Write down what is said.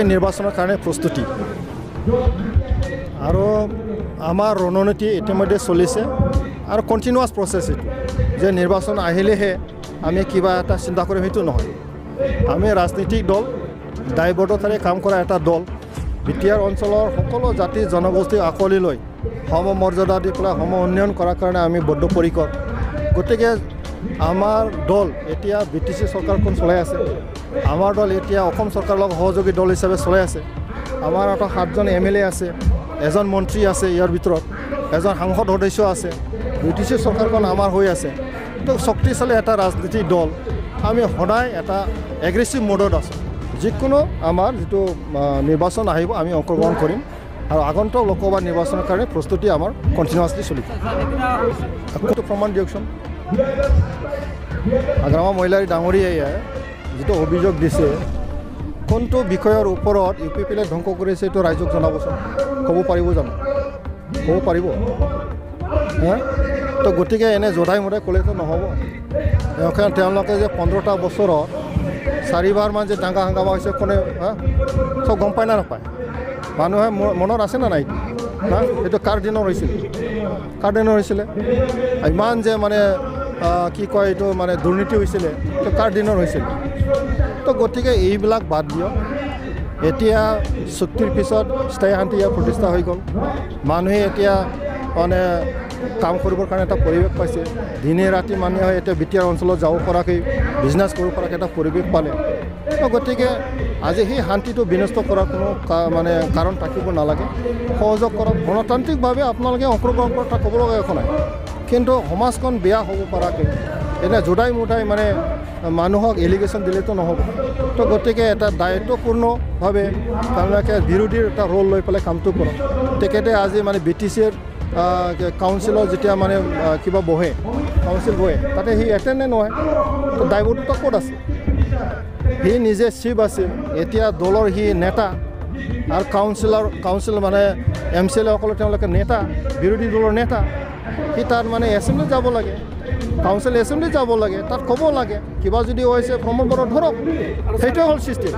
নিৰ্বাচনৰ কাৰণে প্ৰস্তুতি আৰু আমাৰ ৰণনীতি ইতিমধ্যে চলিছে আৰু কণ্টিনিউৱাছ প্ৰচেছ এইটো যে নিৰ্বাচন আহিলেহে আমি কিবা এটা চিন্তা কৰিম সেইটো নহয় আমি ৰাজনৈতিক দল দায়বদ্ধতাৰে কাম কৰা এটা দল বিটিআৰ অঞ্চলৰ সকলো জাতি জনগোষ্ঠী আকোৱালি লৈ সমমৰ্যাদা দি পেলাই সম উন্নয়ন কৰাৰ কাৰণে আমি বদ্ধপৰিকৰ গতিকে আমাৰ দল এতিয়া BTC চৰকাৰখন চলাই আছে আমাৰ দল এতিয়া অসম চৰকাৰৰ লগত সহযোগী দল হিচাপে চলাই আছে আমাৰ এটা 7জন MLA আছে এজন মন্ত্ৰী আছে ইয়াৰ ভিতৰত এজন সাংসদ সদস্য আছে BTC চৰকাৰখন আমাৰ হৈ আছে তো শক্তিশালী এটা ৰাজনীতিক দল আমি সদায় এটা এগ্ৰেছিভ মোডত আছোঁ যিকোনো আমাৰ যিটো নিৰ্বাচন আহিব আমি অংশগ্ৰহণ কৰিম আৰু আগন্তুক লোকসভা নিৰ্বাচনৰ কাৰণে প্ৰস্তুতি আমাৰ কণ্টিনিউৱাছলি চলিব আকৌ প্ৰমাণ দিয়কচোন আগ্ৰামা মহিলাৰী ডাঙৰীয়াই যিটো অভিযোগ দিছে কোনটো বিষয়ৰ ওপৰত UPPলে ধ্বংস কৰিছে এইটো ৰাইজক জনাবচোন ক'ব পাৰিব জানো ক'ব পাৰিব তো গতিকে এনে জোধাই মোধাই ক'লেতো নহ'ব তেওঁলোকে যে 15টা বছৰত 4বাৰমান যে দাঙ্গা হাংগামা হৈছে কোনে চব গম পায় না নাপায় মানুহে মনত আছে না নাই না এইটো কাৰ দিনৰ হৈছিলে ইমান যে মানে কি কয় এইটো মানে দুৰ্নীতি হৈছিলে এইটো কাৰ দিনৰ হৈছিলে তো গতিকে এইবিলাক বাদ দিয়ক এতিয়া চুক্তিৰ পিছত স্থায়ী শান্তি ইয়াৰ প্ৰতিষ্ঠা হৈ গ'ল মানুহে এতিয়া মানে কাম কৰিবৰ কাৰণে এটা পৰিৱেশ পাইছে দিনে ৰাতি মানুহে এতিয়া BTR অঞ্চলত যাব পৰাকৈ বিজনেছ কৰিব পৰাকৈ এটা পৰিৱেশ পালে তো গতিকে আজি সেই শান্তিটো বিনষ্ট কৰাৰ কোনো মানে কাৰণ থাকিব নালাগে সহযোগ কৰক গণতান্ত্ৰিকভাৱে আপোনালোকে অংশগ্ৰহণ কৰা তাক ক'ব লগা একো নাই কিন্তু সমাজখন বেয়া হ'ব পৰাকৈ এনে জোদাই মোদাই মানে মানুহক এলিগেশ্যন দিলেতো নহ'ব তো গতিকে এটা দায়িত্বপূৰ্ণভাৱে তেওঁলোকে বিৰোধীৰ এটা ৰোল লৈ পেলাই কামটো কৰক তেখেতে আজি মানে BTCৰ কাউন্সিলৰ যেতিয়া মানে কিবা বহে কাউন্সিল বহে তাতে সি এটেণ্ডে নহয় তো দায়বদ্ধতা ক'ত আছে সি নিজে চিফ আছিল এতিয়া দলৰ সি নেতা আৰু কাউন্সিল মানে MCLA সকলে তেওঁলোকে নেতা বিৰোধী দলৰ নেতা সি তাত মানে এছেম্বলি যাব লাগে কাউন্সিল এছেম্বলি যাব লাগে তাত ক'ব লাগে কিবা যদি হৈছে প্ৰমাণ পত্ৰ ধৰক সেইটোৱে হ'ল চিষ্টেম